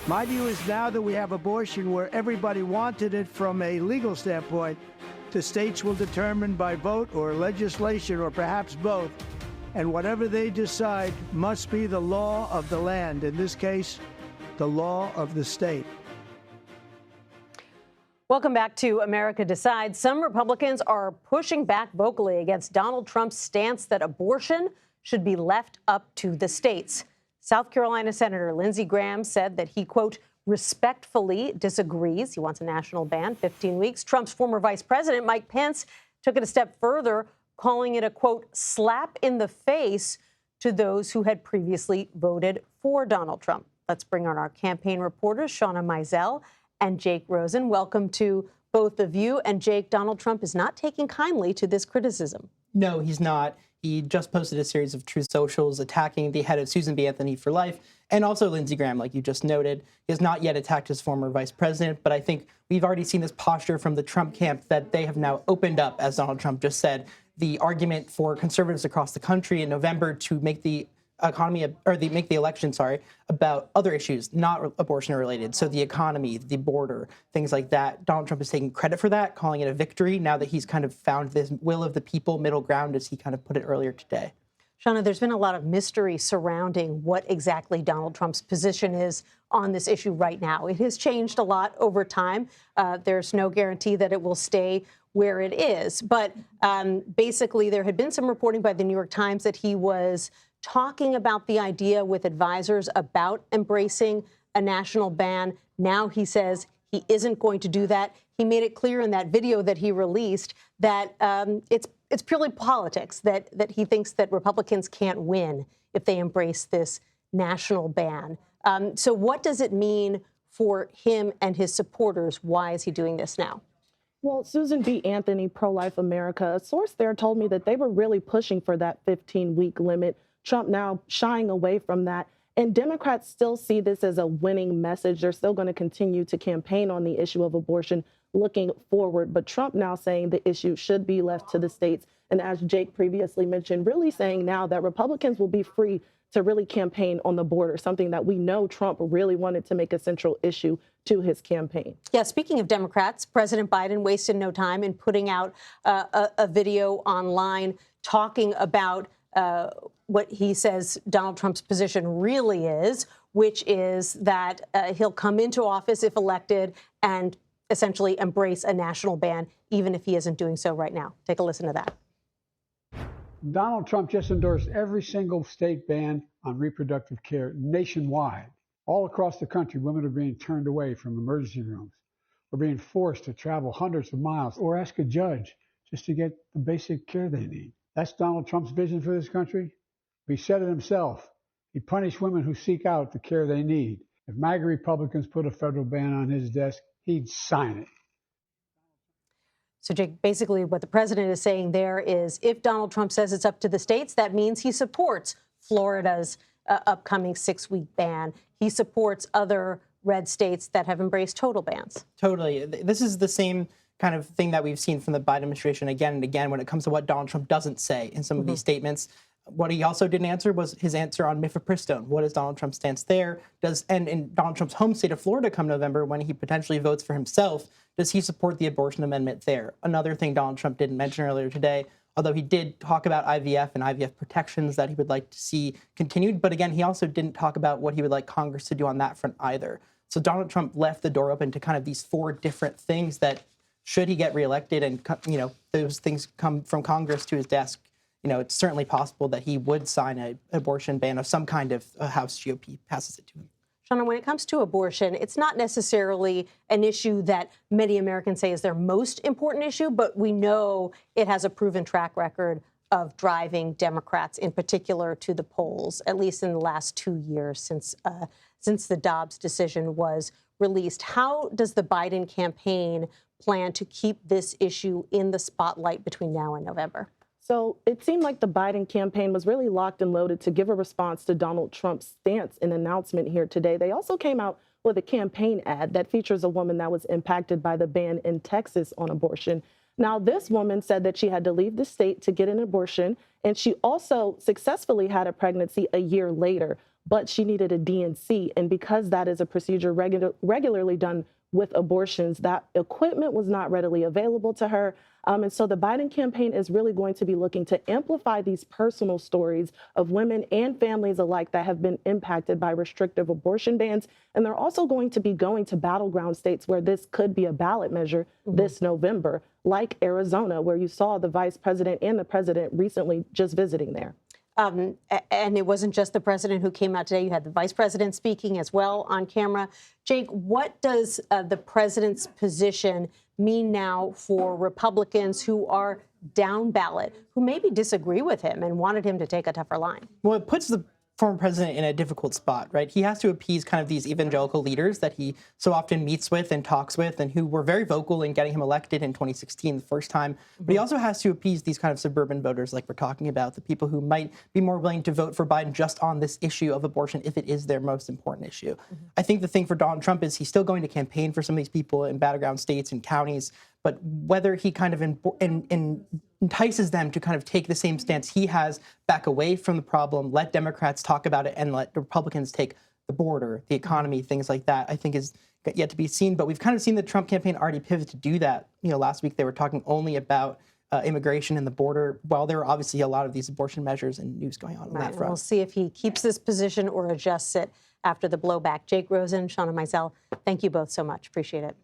My view is now that we have abortion where everybody wanted it from a legal standpoint, the states will determine by vote or legislation or perhaps both, and whatever they decide must be the law of the land, in this case, the law of the state. Welcome back to America Decides. Some Republicans are pushing back vocally against Donald Trump's stance that abortion should be left up to the states. South Carolina Senator Lindsey Graham said that he, quote, respectfully disagrees. He wants a national ban, 15 weeks. Trump's former vice president, Mike Pence, took it a step further, calling it a, quote, slap in the face to those who had previously voted for Donald Trump. Let's bring on our campaign reporters, Shawna, Mizelle, and Jake Rosen. Welcome to both of you. And Jake, Donald Trump is not taking kindly to this criticism. No, he's not. He just posted a series of Truth Socials attacking the head of Susan B. Anthony for life, and also Lindsey Graham, like you just noted. He has not yet attacked his former vice president, but I think we've already seen this posture from the Trump camp that they have now opened up, as Donald Trump just said, the argument for conservatives across the country in November to make the make the election, about other issues, not abortion related. So the economy, the border, things like that. Donald Trump is taking credit for that, calling it a victory now that he's kind of found this will of the people middle ground, as he kind of put it earlier today. Shawna, there's been a lot of mystery surrounding what exactly Donald Trump's position is on this issue right now. It has changed a lot over time. There's no guarantee that it will stay where it is. But basically, there had been some reporting by the New York Times that he was talking about the idea with advisors about embracing a national ban. Now he says he isn't going to do that. He made it clear in that video that he released that it's purely politics, that he thinks that Republicans can't win if they embrace this national ban. So what does it mean for him and his supporters? Why is he doing this now? Well, Susan B. Anthony, Pro-Life America, a source there told me that they were really pushing for that 15-week limit. Trump now shying away from that. And Democrats still see this as a winning message. They're still going to continue to campaign on the issue of abortion looking forward. But Trump now saying the issue should be left to the states. And as Jake previously mentioned, really saying now that Republicans will be free to really campaign on the border, something that we know Trump really wanted to make a central issue to his campaign. Yeah, speaking of Democrats, President Biden wasted no time in putting out a video online talking about what he says Donald Trump's position really is, which is that he'll come into office if elected and essentially embrace a national ban, even if he isn't doing so right now. Take a listen to that. Donald Trump just endorsed every single state ban on reproductive care nationwide. All across the country, women are being turned away from emergency rooms, or being forced to travel hundreds of miles or ask a judge just to get the basic care they need. That's Donald Trump's vision for this country. He said it himself. He punished women who seek out the care they need. If MAGA Republicans put a federal ban on his desk, he'd sign it. So, Jake, basically what the president is saying there is if Donald Trump says it's up to the states, that means he supports Florida's upcoming 6-week ban. He supports other red states that have embraced total bans. Totally. This is the same kind of thing that we've seen from the Biden administration again and again when it comes to what Donald Trump doesn't say in some of these statements. What he also didn't answer was his answer on mifepristone. What is Donald Trump's stance there? And in Donald Trump's home state of Florida come November, when he potentially votes for himself, does he support the abortion amendment there? Another thing Donald Trump didn't mention earlier today, although he did talk about IVF and IVF protections that he would like to see continued. But again, he also didn't talk about what he would like Congress to do on that front either. So Donald Trump left the door open to kind of these 4 different things that, should he get reelected and, those things come from Congress to his desk, it's certainly possible that he would sign an abortion ban of some kind if a House GOP passes it to him. Shawna, when it comes to abortion, it's not necessarily an issue that many Americans say is their most important issue, but we know it has a proven track record of driving Democrats in particular to the polls, at least in the last 2 years since the Dobbs decision was released. How does the Biden campaign plan to keep this issue in the spotlight between now and November? So it seemed like the Biden campaign was really locked and loaded to give a response to Donald Trump's stance and announcement here today. They also came out with a campaign ad that features a woman that was impacted by the ban in Texas on abortion. Now, this woman said that she had to leave the state to get an abortion, and she also successfully had a pregnancy a year later. but she needed a DNC. And because that is a procedure regularly done with abortions, that equipment was not readily available to her. And so the Biden campaign is really going to be looking to amplify these personal stories of women and families alike that have been impacted by restrictive abortion bans. And they're also going to be going to battleground states where this could be a ballot measure this November, like Arizona, where you saw the vice president and the president recently just visiting there. And it wasn't just the president who came out today. You had the vice president speaking as well on camera. Jake, what does the president's position mean now for Republicans who are down ballot, who maybe disagree with him and wanted him to take a tougher line? Well, it puts the former president in a difficult spot, right? He has to appease kind of these evangelical leaders that he so often meets with and talks with and who were very vocal in getting him elected in 2016 the first time. But he also has to appease these kind of suburban voters like we're talking about, the people who might be more willing to vote for Biden just on this issue of abortion if it is their most important issue. I think the thing for Donald Trump is he's still going to campaign for some of these people in battleground states and counties, but whether he kind of entices them to kind of take the same stance he has, back away from the problem, let Democrats talk about it, and let the Republicans take the border, the economy, things like that, I think is yet to be seen. But we've kind of seen the Trump campaign already pivot to do that. You know, last week they were talking only about immigration and the border, while there were obviously a lot of these abortion measures and news going on that front. We'll see if he keeps this position or adjusts it after the blowback. Jake Rosen, Shawna Mizelle, thank you both so much. Appreciate it.